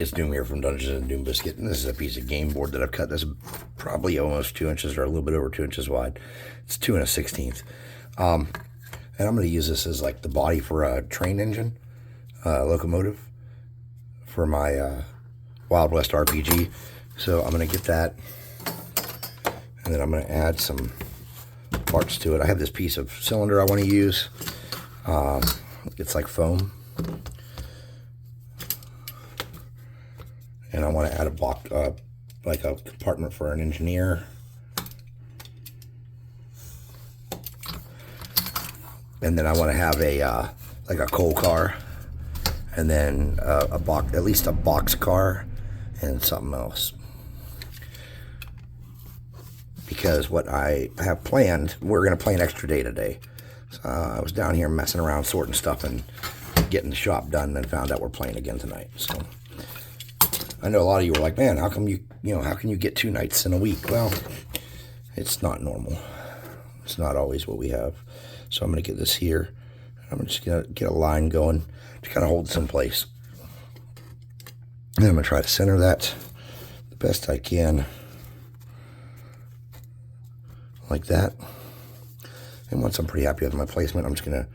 It's Doom here from Dungeons and Doom Biscuit, and this is a piece of game board that I've cut. That's probably almost 2 inches or a little bit over 2 inches wide. It's 2 1/16. And I'm going to use this as like the body for a train engine, locomotive, for my Wild West RPG. So I'm going to get that, and then I'm going to add some parts to it. I have this piece of cylinder I want to use. It's like foam. And I want to add a block, like a compartment for an engineer. And then I want to have a like a coal car, and then a box, at least a box car, and something else. Because what I have planned, we're going to play an extra day today. So I was down here messing around, sorting stuff, and getting the shop done, and found out we're playing again tonight. So I know a lot of you were like, man, how come how can you get 2 nights in a week? Well, it's not normal. It's not always what we have. So I'm going to get this here. I'm just going to get a line going to kind of hold this in place. And I'm going to try to center that the best I can. Like that. And once I'm pretty happy with my placement, I'm just going to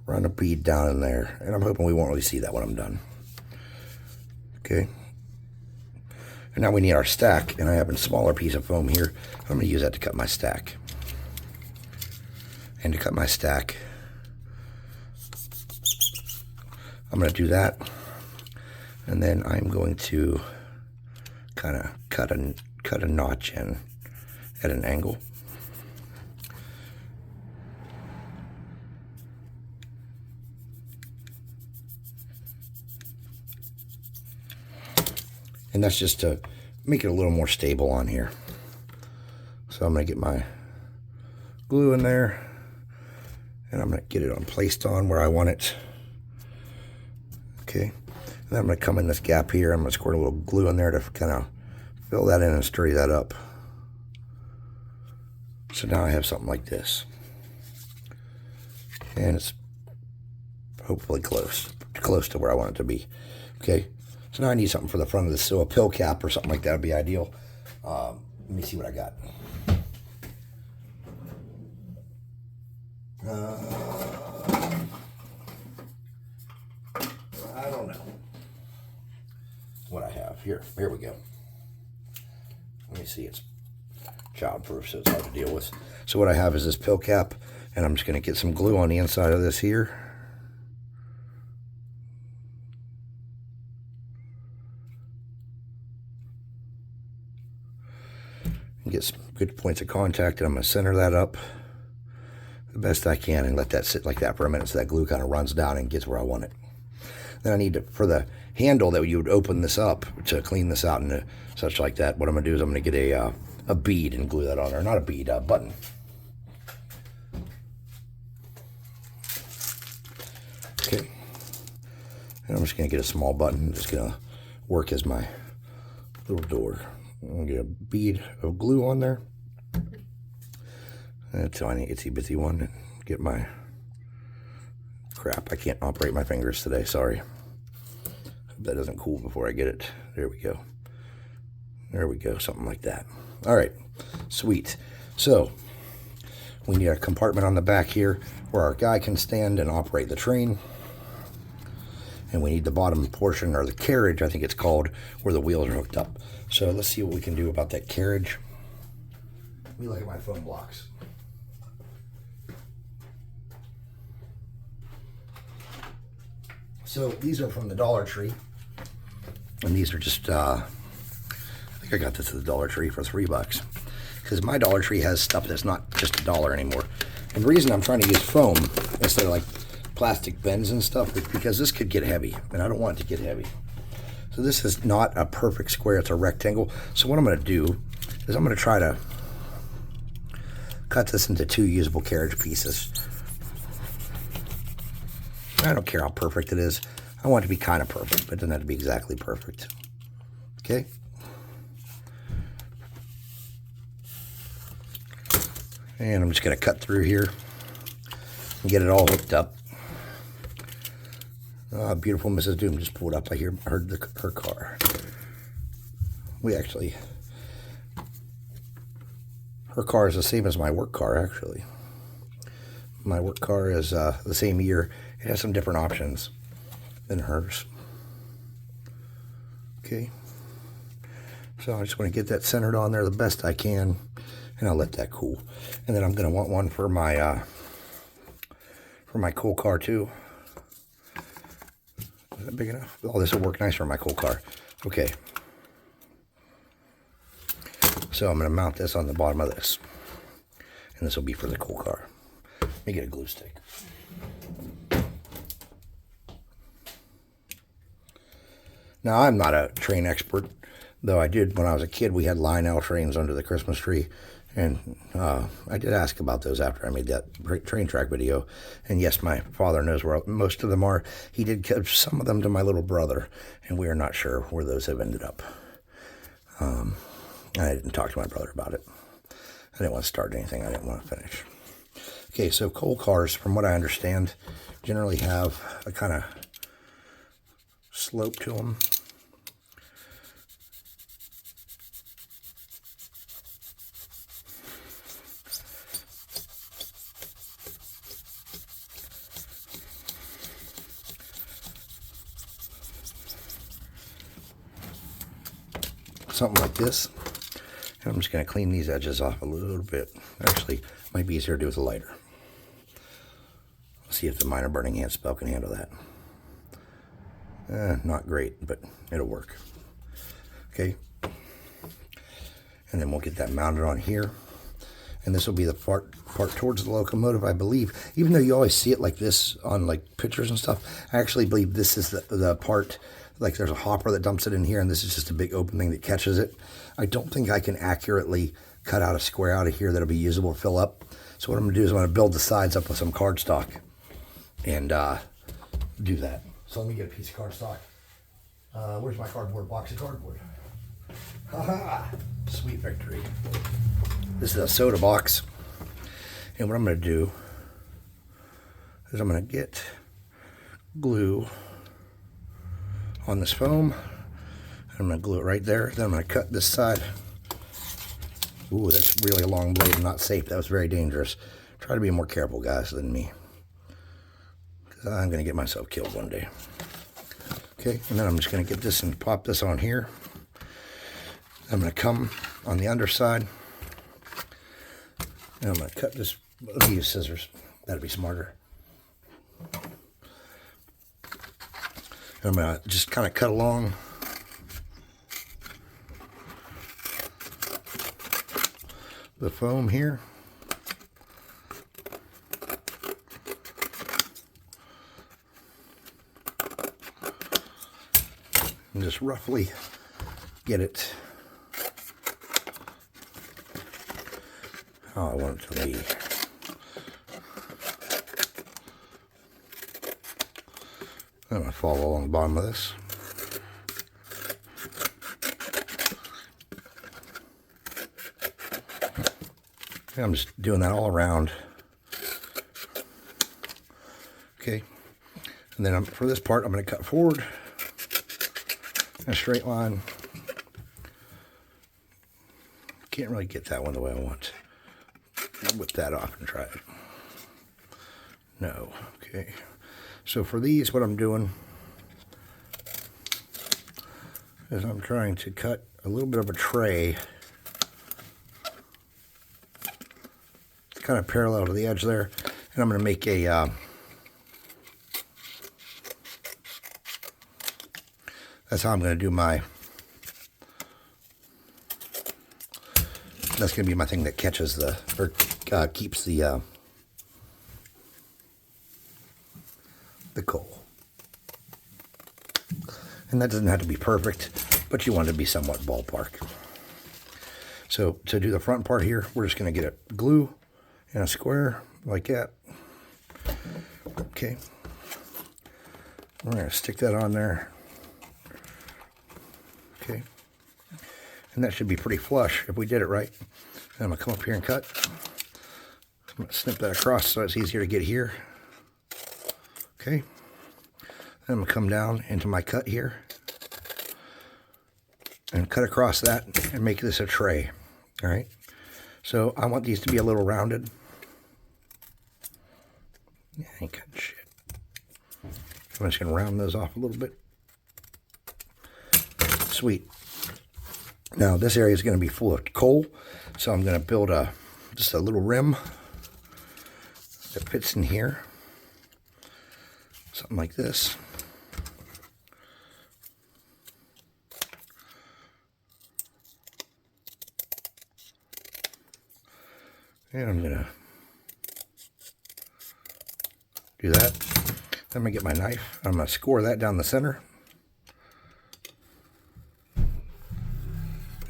run a bead down in there. And I'm hoping we won't really see that when I'm done. Okay. And now we need our stack, and I have a smaller piece of foam here. I'm going to use that to cut my stack. And to cut my stack, I'm going to do that. And then I'm going to kind of cut a notch in at an angle. And that's just to make it a little more stable on here. So I'm going to get my glue in there, and I'm going to get it placed on where I want it. Okay. And then I'm going to come in this gap here. I'm going to squirt a little glue in there to kind of fill that in and stir that up. So now I have something like this. And it's hopefully close to where I want it to be. Okay. So now I need something for the front of this. So a pill cap or something like that would be ideal. Let me see what I got. I don't know what I have. Here we go. Let me see. It's childproof, so it's hard to deal with. So what I have is this pill cap, and I'm just going to get some glue on the inside of this here. Get some good points of contact, and I'm going to center that up the best I can and let that sit like that for a minute so that glue kind of runs down and gets where I want it. Then I need to, for the handle that you would open this up to clean this out and such like that, what I'm going to do is I'm going to get a bead and glue that on there. Not a bead, a button. Okay. And I'm just going to get a small button. I'm just going to work as my little door. I'm going to get a bead of glue on there. A tiny itsy bitsy one. And get my crap. I can't operate my fingers today. Sorry. Hope that doesn't cool before I get it. There we go. There we go. Something like that. All right. Sweet. So we need a compartment on the back here where our guy can stand and operate the train. And we need the bottom portion, or the carriage, I think it's called, where the wheels are hooked up. So let's see what we can do about that carriage. Let me look at my foam blocks. So these are from the Dollar Tree. And these are just, I think I got this at the Dollar Tree for $3. Because my Dollar Tree has stuff that's not just $1 anymore. And the reason I'm trying to use foam instead of like plastic bends and stuff is because this could get heavy, and I don't want it to get heavy. So this is not a perfect square, it's a rectangle. So what I'm going to do is I'm going to try to cut this into 2 usable carriage pieces. I don't care how perfect it is. I want it to be kind of perfect, but it doesn't have to be exactly perfect. Okay? And I'm just going to cut through here and get it all hooked up. Beautiful Mrs. Doom just pulled up. I heard her car. Her car is the same as my work car, actually. My work car is the same year. It has some different options than hers. Okay. So I just want to get that centered on there the best I can, and I'll let that cool. And then I'm going to want one for my cool car too. Is that big enough? Oh, this will work nice for my cool car. Okay. So I'm going to mount this on the bottom of this. And this will be for the cool car. Let me get a glue stick. Now, I'm not a train expert, though I did, when I was a kid, we had Lionel trains under the Christmas tree. And I did ask about those after I made that train track video. And yes, my father knows where most of them are. He did give some of them to my little brother, and we are not sure where those have ended up. I didn't talk to my brother about it. I didn't want to start anything I didn't want to finish. Okay, so coal cars, from what I understand, generally have a kind of slope to them. Something like this. And I'm just going to clean these edges off a little bit. Actually, it might be easier to do with a lighter. See if the minor burning hand spell can handle that. Not great, but it'll work. Okay. And then we'll get that mounted on here. And this will be the part towards the locomotive, I believe. Even though you always see it like this on like pictures and stuff, I actually believe this is the part, like there's a hopper that dumps it in here, and this is just a big open thing that catches it. I don't think I can accurately cut out a square out of here that'll be usable to fill up. So what I'm going to do is I'm going to build the sides up with some cardstock and do that. So let me get a piece of cardstock. Where's my cardboard box of cardboard? Haha! Sweet victory. This is a soda box. And what I'm going to do is I'm going to get glue on this foam. I'm going to glue it right there. Then I'm going to cut this side. Ooh, that's really a long blade and not safe. That was very dangerous. Try to be more careful, guys, than me. Because I'm going to get myself killed one day. Okay, and then I'm just going to get this and pop this on here. I'm going to come on the underside. And I'm going to cut this. Let me use scissors. That'd be smarter. I'm going to just kind of cut along. The foam here. And just roughly get it how I want it to be. I'm going to follow along the bottom of this. And I'm just doing that all around. Okay. And then for this part, I'm going to cut forward in a straight line. Can't really get that one the way I want. I'll whip that off and try it. No. Okay. So for these, what I'm doing is I'm trying to cut a little bit of a tray. It's kind of parallel to the edge there. And I'm going to make a that's how I'm going to do my, that's going to be my thing that catches the, or keeps the coal. And that doesn't have to be perfect, but you want it to be somewhat ballpark. So to do the front part here, we're just going to get a glue and a square like that. Okay. We're going to stick that on there. Okay. And that should be pretty flush if we did it right. And I'm going to come up here and cut. I'm going to snip that across so it's easier to get here. Okay. I'm going to come down into my cut here and cut across that and make this a tray. All right. So I want these to be a little rounded. Yeah, I ain't cutting shit. I'm just going to round those off a little bit. Sweet. Now this area is going to be full of coal, so I'm going to build just a little rim that fits in here. Something like this. And I'm going to do that. Then I'm going to get my knife. I'm going to score that down the center.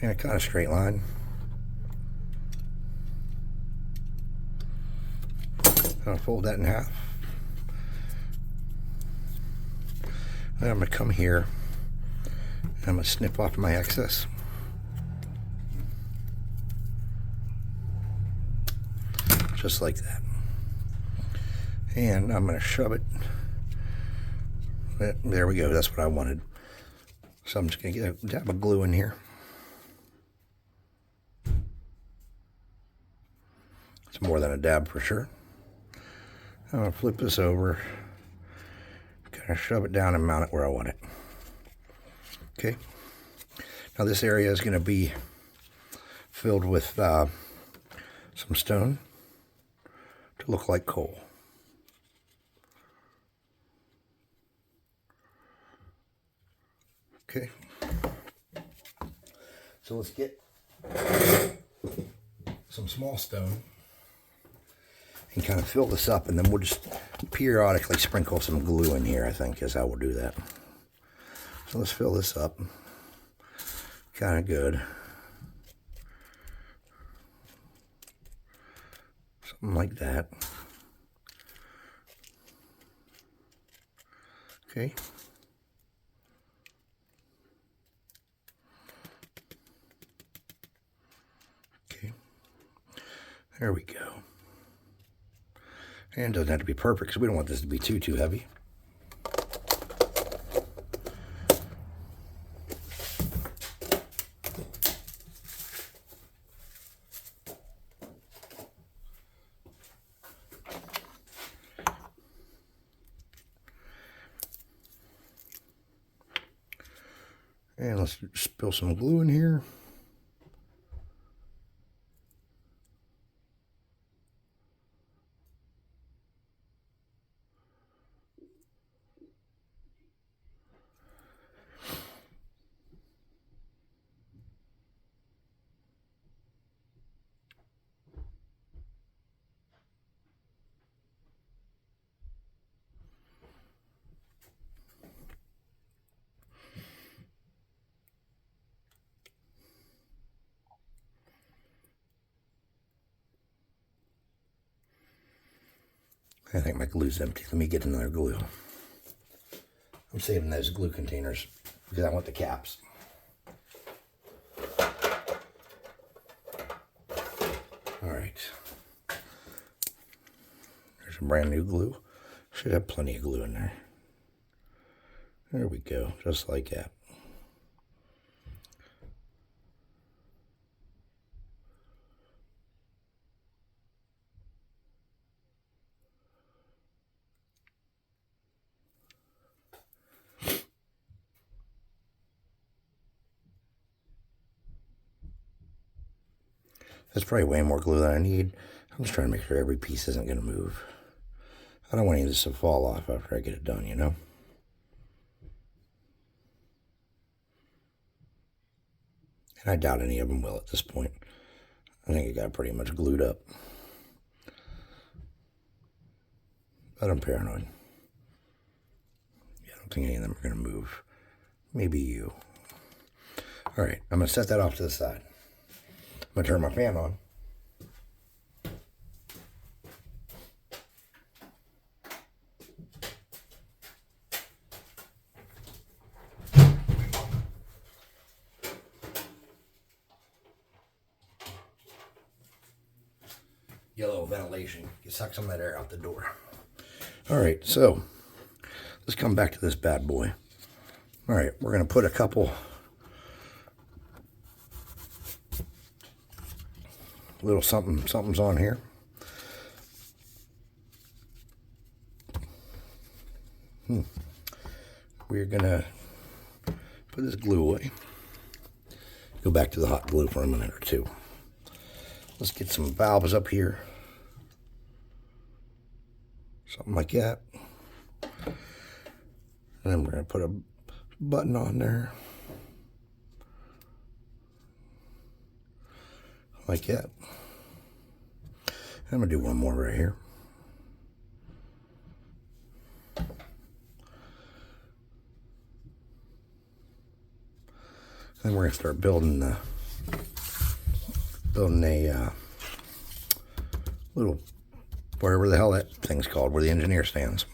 And a kind of straight line. I'm going to fold that in half. Then I'm going to come here. And I'm going to snip off my excess. Just like that. And I'm going to shove it. There we go. That's what I wanted. So I'm just going to get a dab of glue in here. It's more than a dab for sure. I'm going to flip this over. Kind of shove it down and mount it where I want it. Okay. Now this area is going to be filled with some stone to look like coal. Okay. So let's get some small stone and kind of fill this up, and then we'll just periodically sprinkle some glue in here, I think is how we'll do that. So let's fill this up. Kind of good. Something like that. Okay. Okay. There we go. And it doesn't have to be perfect because we don't want this to be too heavy. And let's spill some glue in here. I think my glue's empty. Let me get another glue. I'm saving those glue containers because I want the caps. All right. There's some brand new glue. Should have plenty of glue in there. There we go, just like that. That's probably way more glue than I need. I'm just trying to make sure every piece isn't going to move. I don't want any of this to fall off after I get it done, you know? And I doubt any of them will at this point. I think it got pretty much glued up. But I'm paranoid. Yeah, I don't think any of them are going to move. Maybe you. All right, I'm going to set that off to the side. I'm going to turn my fan on. Yellow ventilation. You suck some of that air out the door. All right, so let's come back to this bad boy. All right, we're going to put a couple little something's on here. We're going to put this glue away. Go back to the hot glue for a minute or two. Let's get some valves up here. Something like that. And then we're going to put a button on there. Like that. I'm going to do one more right here. Then we're going to start building a little, whatever the hell that thing's called, where the engineer stands.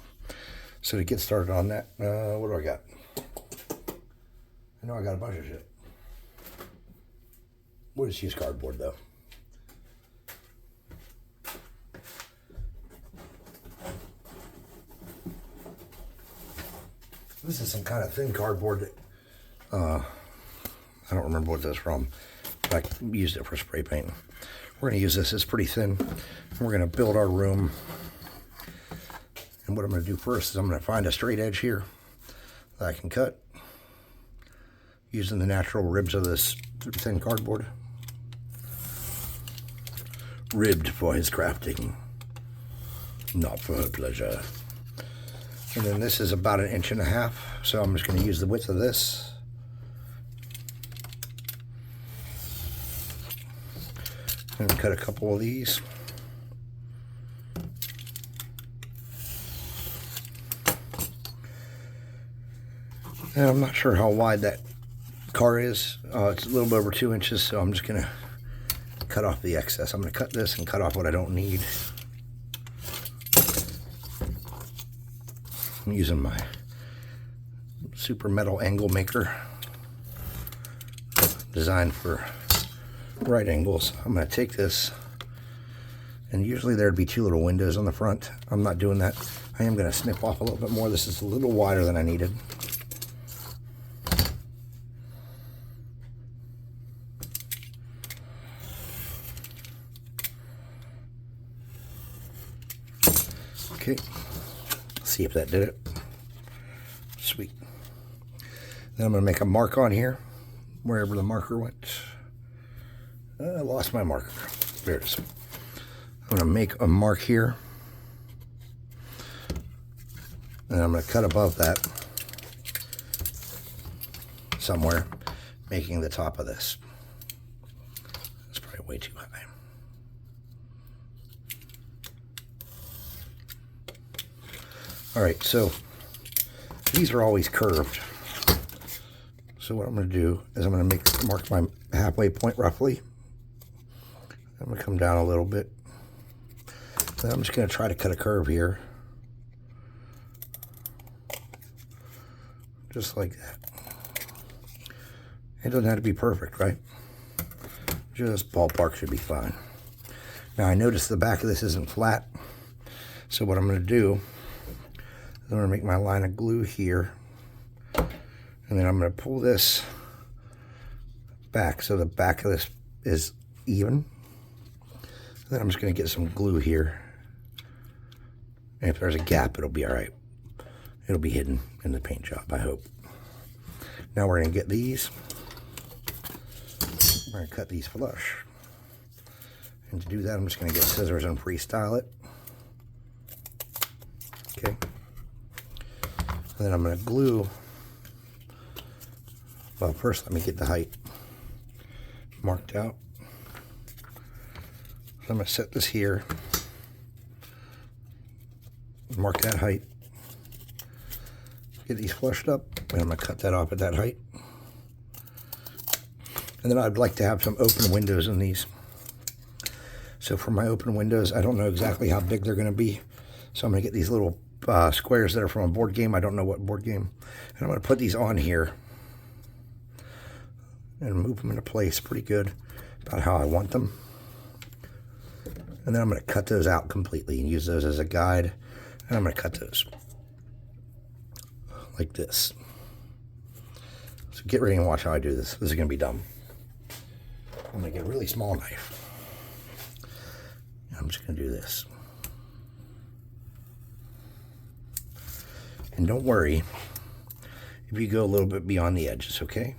So to get started on that, what do I got? I know I got a bunch of shit. We'll just use cardboard though. This is some kind of thin cardboard that, I don't remember what that's from, but I used it for spray painting. We're going to use this. It's pretty thin. We're going to build our room. And what I'm going to do first is I'm going to find a straight edge here that I can cut using the natural ribs of this thin cardboard. Ribbed for his crafting, not for her pleasure. And then this is about 1.5 inches, so I'm just going to use the width of this. And cut a couple of these. And I'm not sure how wide that car is. It's a little bit over 2 inches, so I'm just going to cut off the excess. I'm going to cut this and cut off what I don't need. I'm using my super metal angle maker designed for right angles. I'm going to take this, and usually there'd be 2 little windows on the front. I'm not doing that. I am going to snip off a little bit more. This is a little wider than I needed. Okay, let's see if that did it. Sweet. Then I'm going to make a mark on here, wherever the marker went. I lost my marker. There it is. I'm going to make a mark here. And I'm going to cut above that somewhere, making the top of this. That's probably way too high. All right, so these are always curved. So what I'm going to do is I'm going to mark my halfway point roughly. I'm going to come down a little bit. Then I'm just going to try to cut a curve here. Just like that. It doesn't have to be perfect, right? Just ballpark should be fine. Now I notice the back of this isn't flat. So what I'm going to do is I'm going to make my line of glue here. And then I'm going to pull this back so the back of this is even. Then I'm just going to get some glue here. And if there's a gap, it'll be all right. It'll be hidden in the paint job, I hope. Now we're going to get these. We're going to cut these flush. And to do that, I'm just going to get scissors and freestyle it. Okay. And then I'm going to glue. Well, first let me get the height marked out. So I'm going to set this here, mark that height, get these flushed up, and I'm going to cut that off at that height. And then I'd like to have some open windows in these. So for my open windows, I don't know exactly how big they're going to be. So I'm going to get these little squares that are from a board game. I don't know what board game. And I'm going to put these on here and move them into place pretty good about how I want them. And then I'm going to cut those out completely and use those as a guide. And I'm going to cut those. like this. So get ready and watch how I do this. This is going to be dumb. I'm going to get a really small knife. I'm just going to do this. And don't worry if you go a little bit beyond the edges, okay?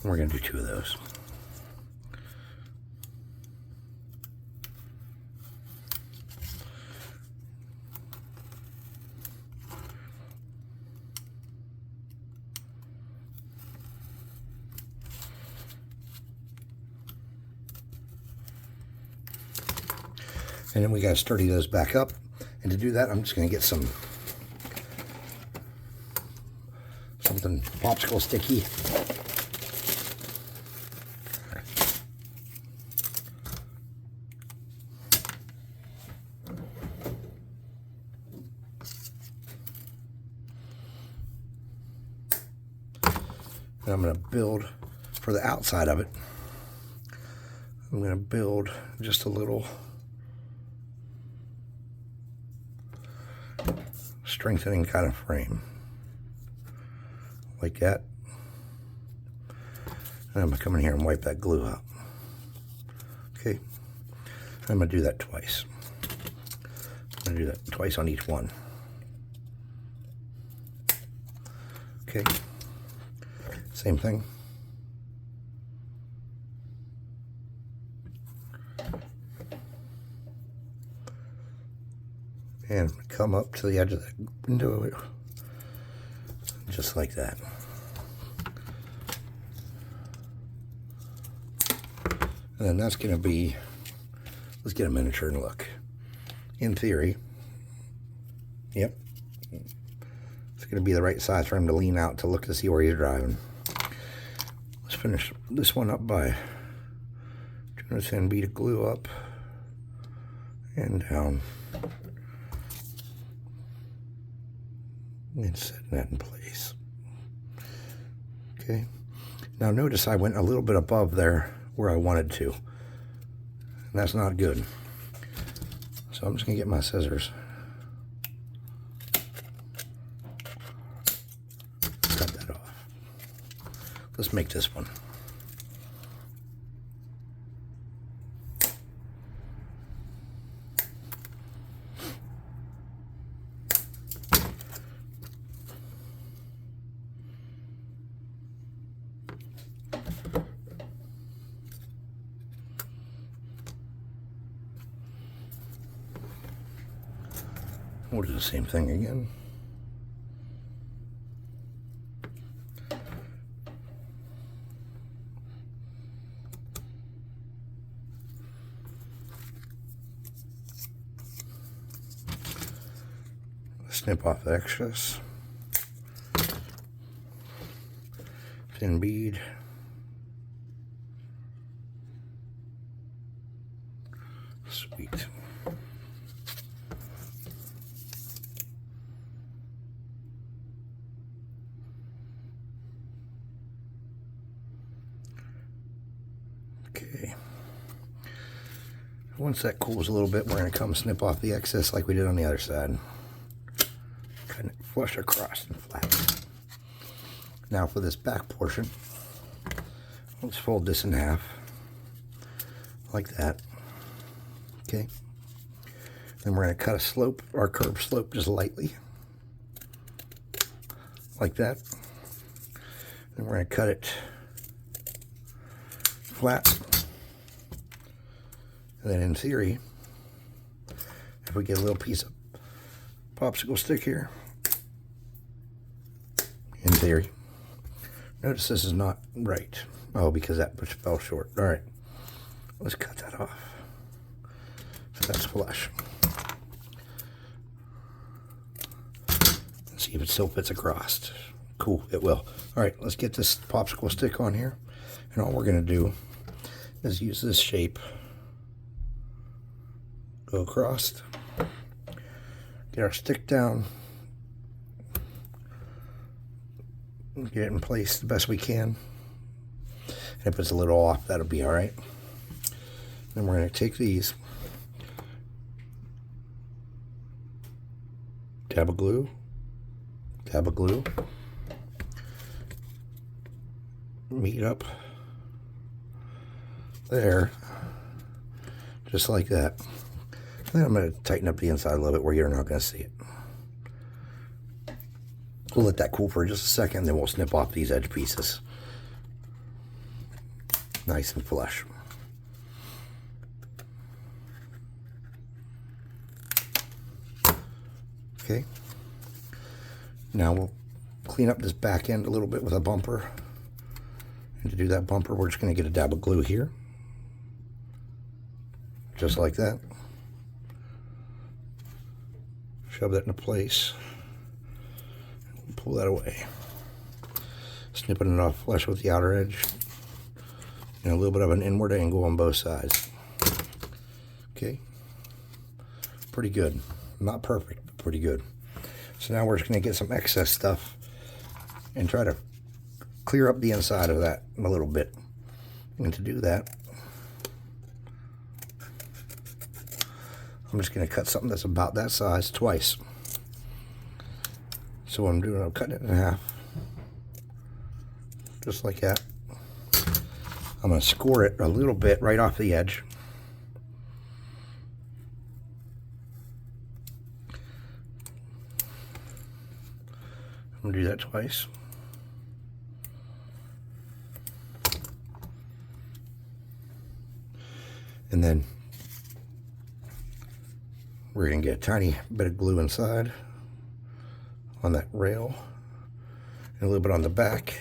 We're going to do 2 of those. And then we got to sturdy those back up. And to do that, I'm just going to get something popsicle sticky. And I'm going to build for the outside of it. I'm going to build just a little strengthening kind of frame like that. And I'm going to come in here and wipe that glue out. Okay. I'm going to do that twice. I'm going to do that twice on each one. Okay. Same thing. And come up to the edge of that window, just like that. And then that's going to be, let's get a miniature and look. In theory, yep, it's going to be the right size for him to lean out to look to see where he's driving. Let's finish this one up by doing a thin bead of glue up and down. And setting that in place. Okay. Now notice I went a little bit above there where I wanted to. And that's not good. So I'm just going to get my scissors. Cut that off. Let's make this one. We'll do the same thing again. Snip off the excess. Thin bead. Sweet. Okay. Once that cools a little bit, we're going to come snip off the excess like we did on the other side. Kind of flush across and flat. Now for this back portion, let's fold this in half like that. Okay. Then we're going to cut a slope, or curved slope, just lightly like that. Then we're going to cut it flat. And then in theory, if we get a little piece of popsicle stick here, in theory, notice this is not right. Oh, because that fell short. All right, let's cut that off. So that's flush. Let's see if it still fits across. Cool, it will. All right, let's get this popsicle stick on here. And all we're gonna do is use this shape. Go across, get our stick down, Get it in place the best we can. And if it's a little off, that'll be all right. Then we're going to take these, dab of glue, meet up there, just like that. Then I'm going to tighten up the inside a little bit where you're not going to see it. We'll let that cool for just a second, then we'll snip off these edge pieces. Nice and flush. Okay. Now we'll clean up this back end a little bit with a bumper. And to do that bumper, we're just going to get a dab of glue here. Just like that. Shove that into place. Pull that away. Snipping it off flush with the outer edge. And a little bit of an inward angle on both sides. Okay. Pretty good. Not perfect, but pretty good. So now we're just going to get some excess stuff and try to clear up the inside of that a little bit. And to do that, I'm just going to cut something that's about that size twice. So what I'm doing, I'm cutting it in half. Just like that. I'm going to score it a little bit right off the edge. I'm going to do that twice. And then we're going to get a tiny bit of glue inside on that rail and a little bit on the back.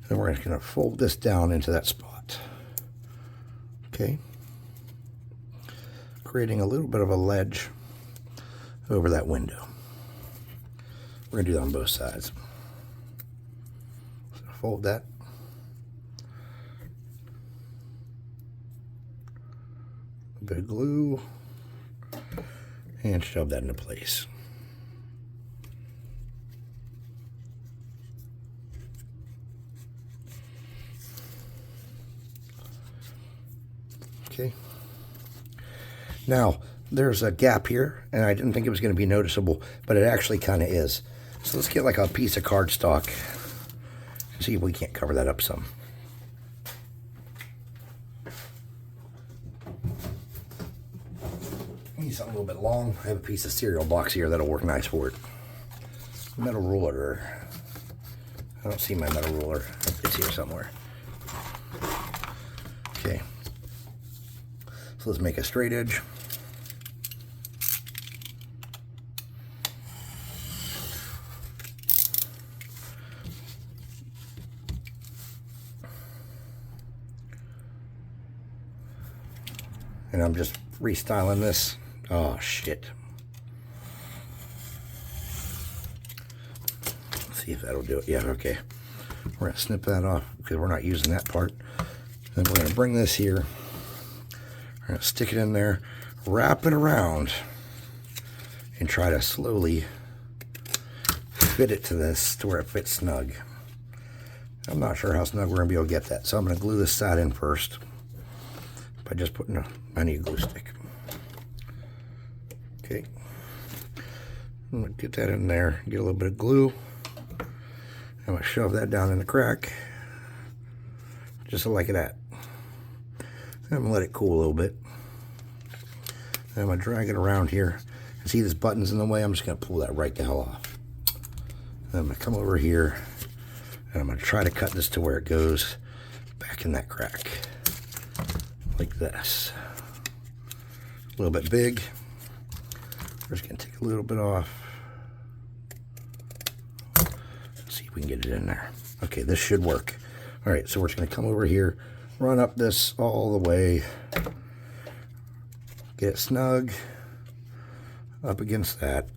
And we're just going to fold this down into that spot. Okay. Creating a little bit of a ledge over that window. We're going to do that on both sides. So fold that. A bit of glue. And shove that into place. Okay. Now, there's a gap here, and I didn't think it was going to be noticeable, but it actually kind of is. So let's get like a piece of cardstock and see if we can't cover that up some. I need something a little bit long. I have a piece of cereal box here that'll work nice for it. Metal ruler. I don't see my metal ruler. It's here somewhere. Okay. So let's make a straight edge. And I'm just restyling this. Oh, shit. Let's see if that'll do it. Yeah, okay. We're going to snip that off because we're not using that part. Then we're going to bring this here. We're going to stick it in there, wrap it around, and try to slowly fit it to this to where it fits snug. I'm not sure how snug we're going to be able to get that, so I'm going to glue this side in first by just putting I need a glue stick. Okay. I'm going to get that in there, get a little bit of glue. I'm going to shove that down in the crack, just like that. I'm going to let it cool a little bit. Then I'm going to drag it around here. See this button's in the way? I'm just going to pull that right the hell off. Then I'm going to come over here, and I'm going to try to cut this to where it goes back in that crack. Like this. A little bit big. We're just going to take a little bit off. Let's see if we can get it in there. Okay, this should work. All right, so we're just going to come over here, run up this all the way, get it snug up against that,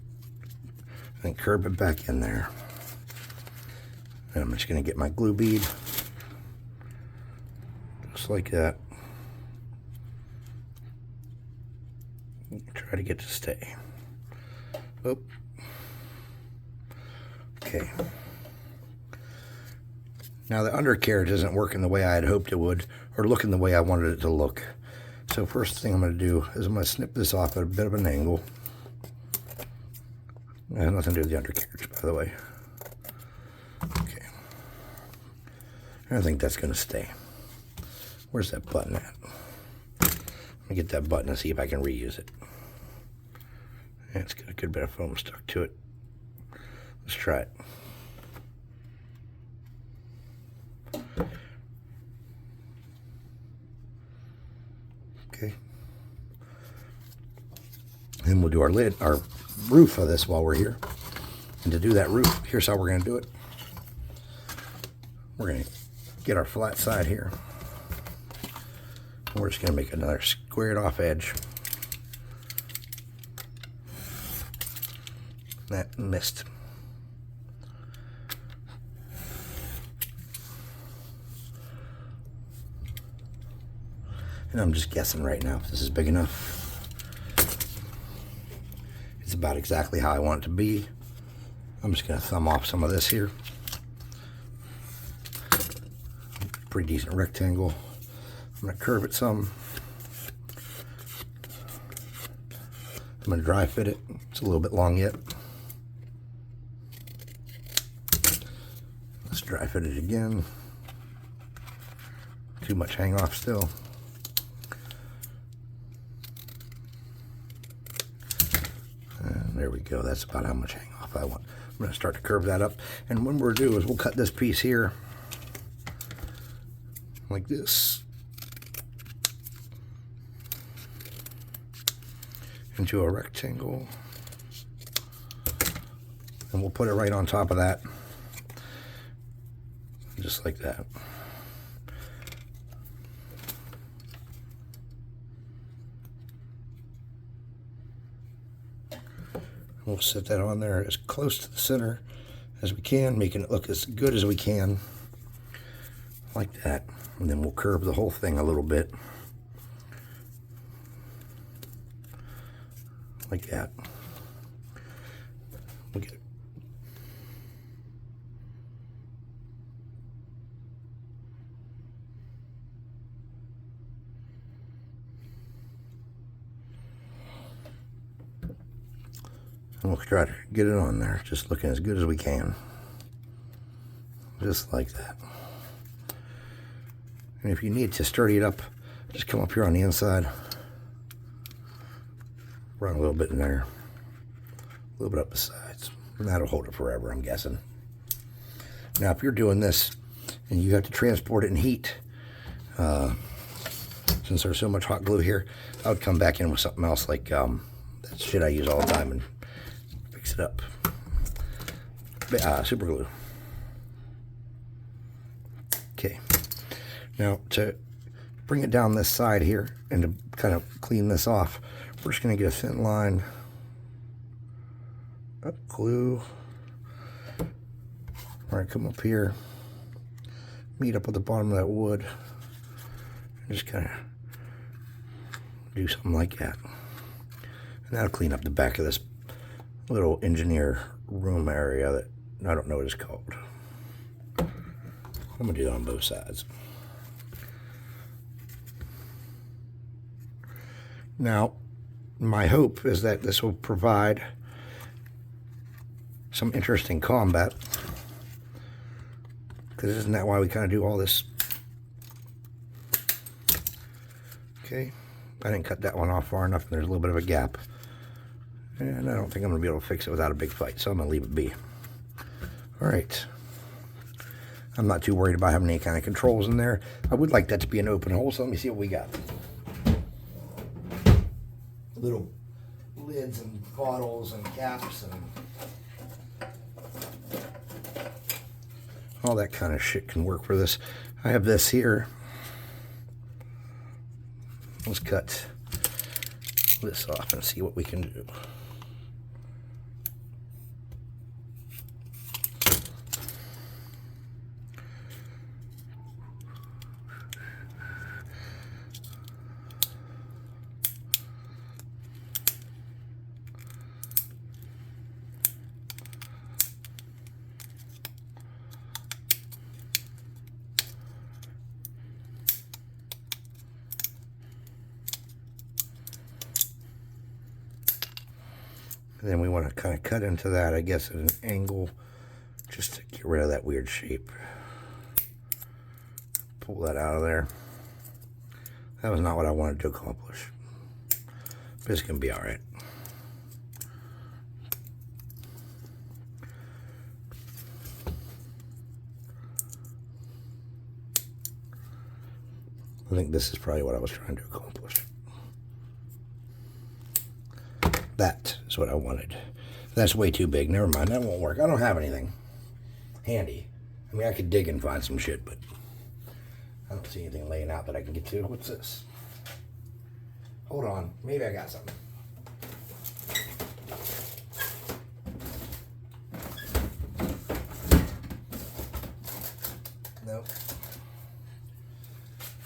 and curve it back in there. And I'm just going to get my glue bead, just like that. Try to get it to stay. Oop. Okay. Now the undercarriage isn't working the way I had hoped it would, or looking the way I wanted it to look. So first thing I'm going to do is I'm going to snip this off at a bit of an angle. It has nothing to do with the undercarriage, by the way. Okay. I think that's going to stay. Where's that button at? Let me get that button and see if I can reuse it. Yeah, it's got a good bit of foam stuck to it. Let's try it. Okay. Then we'll do our lid, our roof of this while we're here. And to do that roof, here's how we're going to do it. We're going to get our flat side here. We're just going to make another squared off edge. That missed. And I'm just guessing right now if this is big enough. It's about exactly how I want it to be. I'm just going to thumb off some of this here. Pretty decent rectangle. I'm going to curve it some. I'm going to dry fit it. It's a little bit long yet. Let's dry fit it again. Too much hang off still. And there we go. That's about how much hang off I want. I'm going to start to curve that up. And what we'll do is we'll cut this piece here like this into a rectangle. And we'll put it right on top of that. Just like that. We'll set that on there as close to the center as we can, making it look as good as we can. Like that. And then we'll curve the whole thing a little bit. Like that. We'll get it. And we'll try to get it on there, just looking as good as we can. Just like that. And if you need to sturdy it up, just come up here on the inside. Run a little bit in there. A little bit up the sides. And that'll hold it forever, I'm guessing. Now, if you're doing this and you have to transport it in heat, since there's so much hot glue here, I would come back in with something else like that shit I use all the time and fix it up. Super glue. Okay. Now, to bring it down this side here and to kind of clean this off, we're just going to get a thin line. Up, glue. All right, come up here. Meet up with the bottom of that wood. And just kind of do something like that. And that'll clean up the back of this little engineer room area that I don't know what it's called. I'm going to do that on both sides. Now, my hope is that this will provide some interesting combat. Because isn't that why we kind of do all this? Okay. I didn't cut that one off far enough, and there's a little bit of a gap. And I don't think I'm going to be able to fix it without a big fight, so I'm going to leave it be. Alright. I'm not too worried about having any kind of controls in there. I would like that to be an open hole, so let me see what we got. Little lids and bottles and caps and all that kind of shit can work for this. I have this here. Let's cut this off and see what we can do. And then we want to kind of cut into that, I guess, at an angle, just to get rid of that weird shape. Pull that out of there. That was not what I wanted to accomplish. But it's going to be all right. I think this is probably what I was trying to accomplish. That is what I wanted. That's way too big. Never mind. That won't work. I don't have anything handy. I mean, I could dig and find some shit, but I don't see anything laying out that I can get to. What's this? Hold on. Maybe I got something. Nope.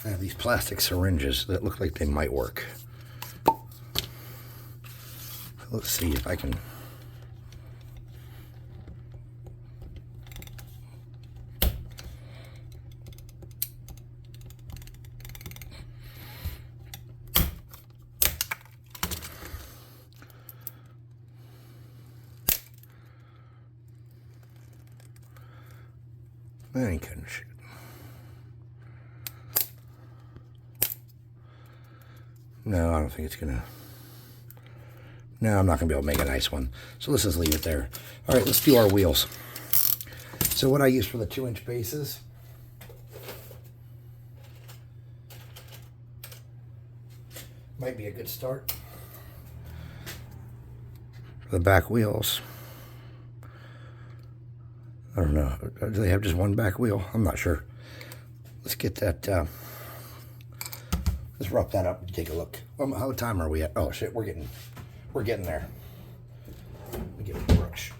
I have these plastic syringes that look like they might work. Let's see if I can. That ain't cutting shit. No, I don't think it's gonna. No, I'm not gonna be able to make a nice one. So let's just leave it there. All right, let's do our wheels. So what I use for the 2-inch bases, might be a good start. For the back wheels, I don't know. Do they have just one back wheel? I'm not sure. Let's get that. Let's rough that up and take a look. How time are we at? Oh shit, we're getting there. Let me get a brush.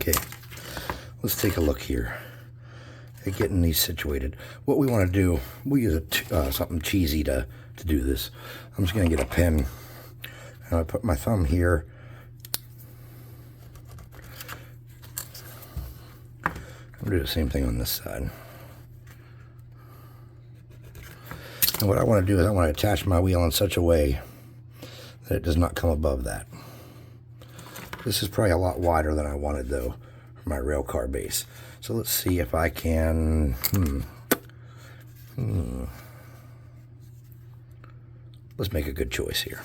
Okay, let's take a look here at getting these situated. What we want to do, we'll use something cheesy to do this. I'm just going to get a pen, and I put my thumb here. I'm going to do the same thing on this side. And what I want to do is I want to attach my wheel in such a way that it does not come above that. This is probably a lot wider than I wanted, though, for my rail car base. So let's see if I can... Let's make a good choice here.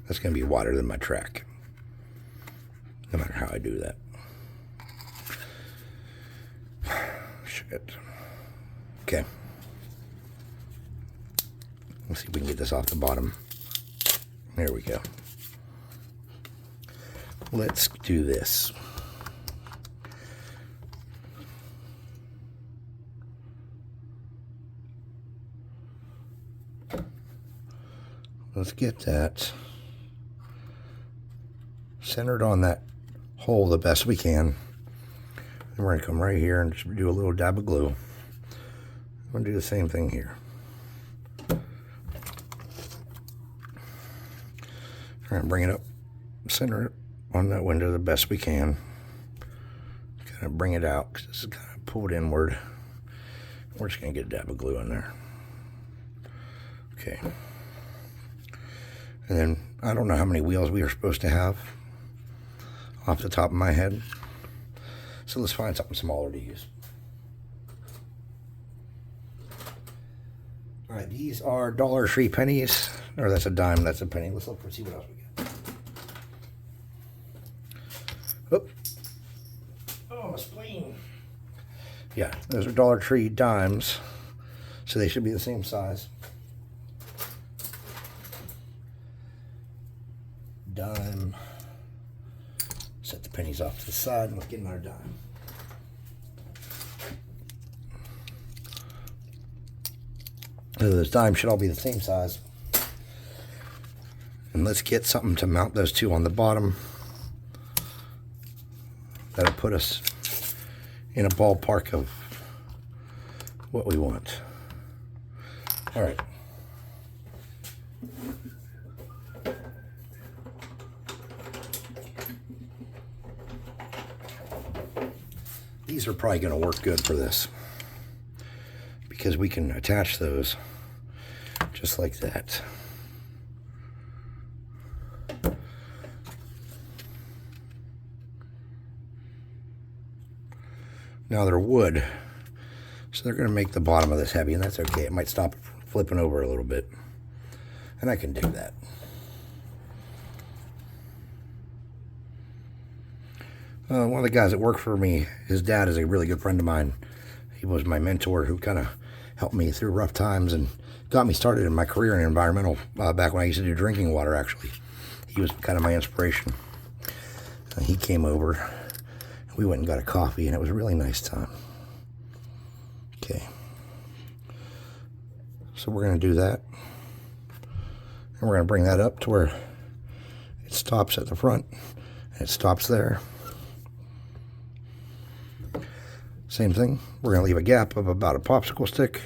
That's going to be wider than my track, no matter how I do that. Shit. Okay. Let's see if we can get this off the bottom. There we go. Let's do this. Let's get that centered on that hole the best we can. And we're going to come right here and just do a little dab of glue. I'm going to do the same thing here. Try and bring it up, center it on that window the best we can. Kind of bring it out because this is kind of pulled inward. We're just going to get a dab of glue in there. Okay. And then I don't know how many wheels we are supposed to have off the top of my head. So let's find something smaller to use. All right, these are Dollar Tree pennies. Or that's a dime, that's a penny. Let's look for see what else we got. Oop. Oh, my spleen. Yeah, those are Dollar Tree dimes. So they should be the same size. Dime. Set the pennies off to the side and let's get another dime. So those dimes should all be the same size. And let's get something to mount those two on the bottom. That'll put us in a ballpark of what we want. All right. These are probably going to work good for this because we can attach those just like that. Now they're wood, so they're going to make the bottom of this heavy, and that's okay. It might stop flipping over a little bit, and I can dig that. One of the guys that worked for me, his dad is a really good friend of mine. He was my mentor who kind of helped me through rough times and got me started in my career in environmental back when I used to do drinking water, actually. He was kind of my inspiration. He came over. We went and got a coffee, and it was a really nice time. Okay. So we're going to do that. And we're going to bring that up to where it stops at the front. And it stops there. Same thing. We're going to leave a gap of about a popsicle stick.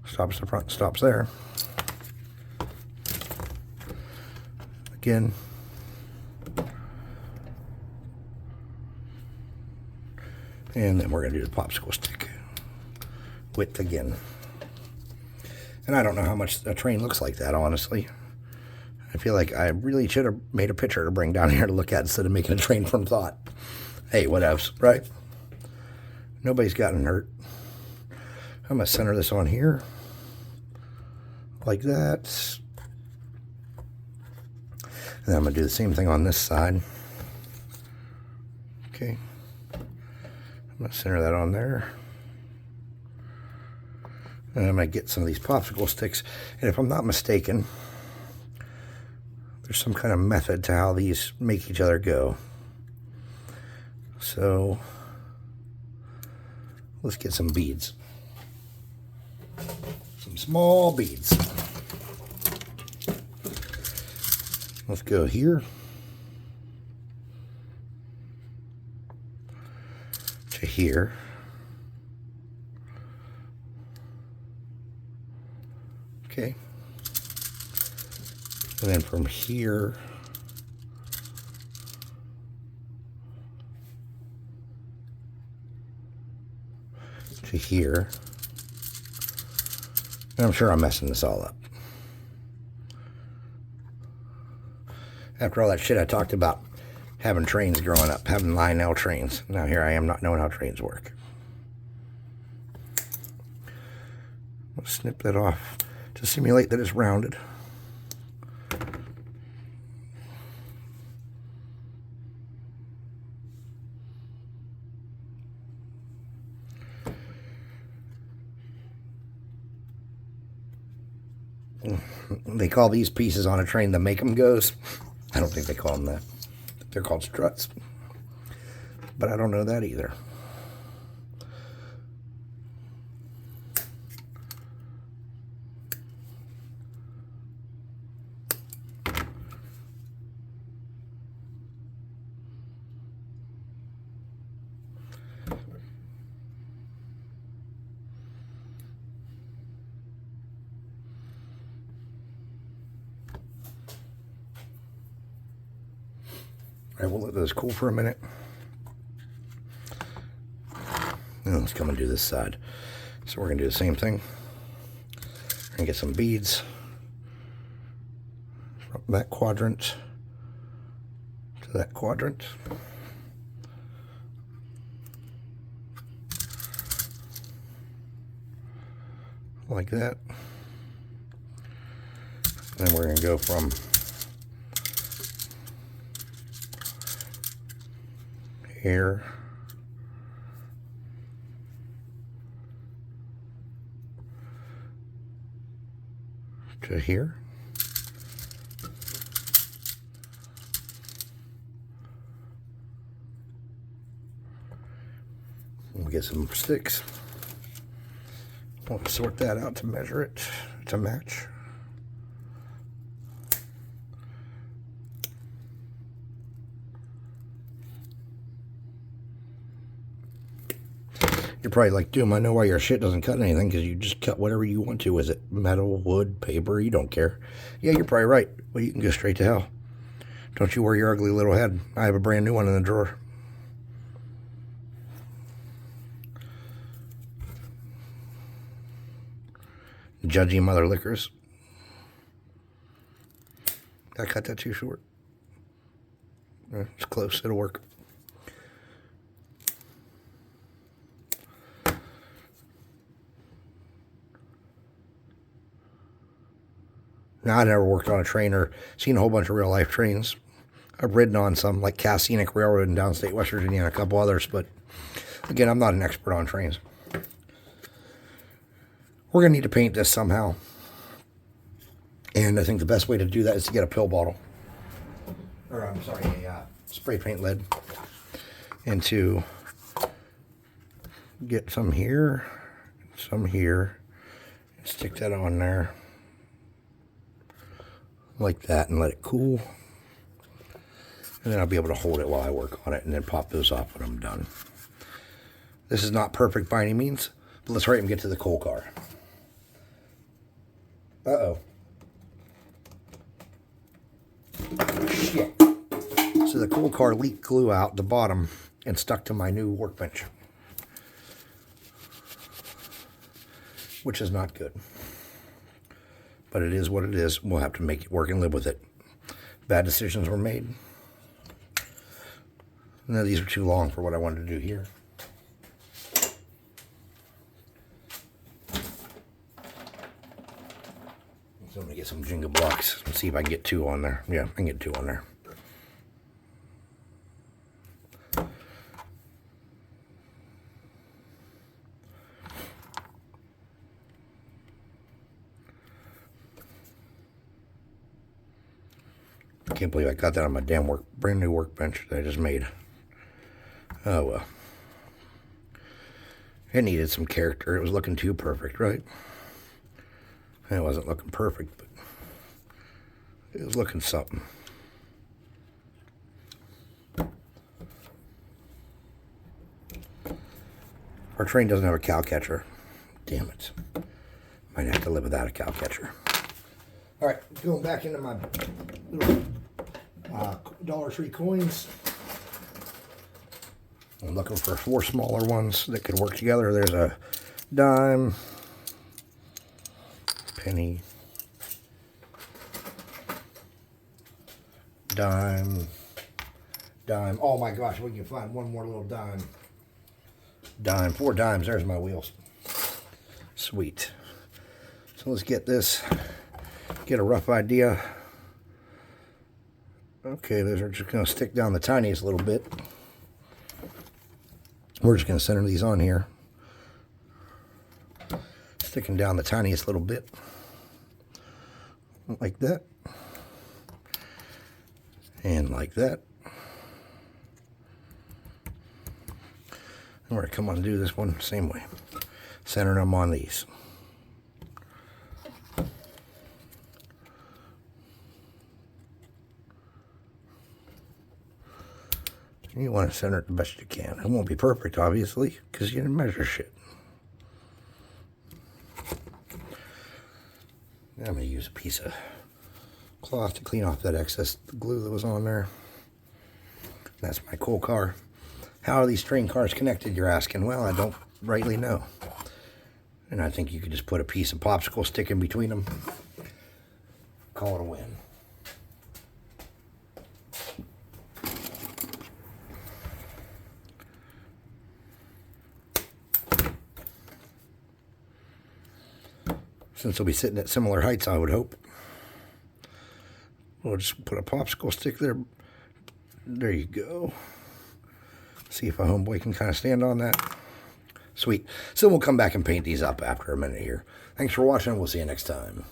Stops the front, stops there. Again. And then we're going to do the popsicle stick width again. And I don't know how much a train looks like that, honestly. I feel like I really should have made a picture to bring down here to look at instead of making a train from thought. Hey, whatevs, right? Nobody's gotten hurt. I'm going to center this on here. Like that. And then I'm going to do the same thing on this side. Okay. I'm going to center that on there. And I'm going to get some of these popsicle sticks. And if I'm not mistaken, there's some kind of method to how these make each other go. So let's get some beads. Some small beads. Let's go here. To here. Okay. And then from here to here. And I'm sure I'm messing this all up. After all that shit I talked about having trains growing up, having Lionel trains. Now here I am not knowing how trains work. Let's snip that off to simulate that it's rounded. They call these pieces on a train the make 'em goes. I don't think they call them that. They're called struts. But I don't know that either. All right, we'll let those cool for a minute. And let's come and do this side. So we're going to do the same thing. We're going to get some beads from that quadrant to that quadrant. Like that. And then we're going to go from here to here. We'll get some sticks. We'll sort that out to measure it to match. You're probably like, Doom, I know why your shit doesn't cut anything, because you just cut whatever you want to. Is it metal, wood, paper? You don't care. Yeah, you're probably right. Well, you can go straight to hell. Don't you worry your ugly little head. I have a brand new one in the drawer. Judgy mother liquors. I cut that too short. It's close. It'll work. Now, I never worked on a train or seen a whole bunch of real-life trains. I've ridden on some, like Cass Scenic Railroad in downstate West Virginia and a couple others, but again, I'm not an expert on trains. We're going to need to paint this somehow. And I think the best way to do that is to get a pill bottle. Or, I'm sorry, a spray paint lid. And to get some here, and stick that on there. Like that, and let it cool. And then I'll be able to hold it while I work on it and then pop those off when I'm done. This is not perfect by any means, but let's hurry and get to the coal car. Uh-oh. Shit. So the coal car leaked glue out the bottom and stuck to my new workbench, which is not good. But it is what it is. We'll have to make it work and live with it. Bad decisions were made. No, these are too long for what I wanted to do here. So I'm going to get some Jenga blocks and see if I can get 2 on there. Yeah, I can get 2 on there. I can't believe I got that on my damn brand new workbench that I just made. Oh well. It needed some character. It was looking too perfect, right? It wasn't looking perfect, but it was looking something. Our train doesn't have a cow catcher. Damn it. Might have to live without a cow catcher. All right, going back into my little Dollar Tree coins. I'm looking for 4 smaller ones that could work together. There's a dime, penny, dime. Oh my gosh, we can find one more little dime. 4 dimes. There's my wheels. Sweet. So let's get this. Get a rough idea. Okay, those are just going to stick down the tiniest little bit. We're just going to center these on here. Sticking down the tiniest little bit. Like that. And like that. And we're going to come on and do this one the same way. Centering them on these. You want to center it the best you can. It won't be perfect, obviously, because you didn't measure shit. I'm going to use a piece of cloth to clean off that excess glue that was on there. That's my coal car. How are these train cars connected, you're asking? Well, I don't rightly know. And I think you could just put a piece of popsicle stick in between them. Call it a win. Since they'll be sitting at similar heights, I would hope. We'll just put a popsicle stick there. There you go. See if a homeboy can kind of stand on that. Sweet. So we'll come back and paint these up after a minute here. Thanks for watching. We'll see you next time.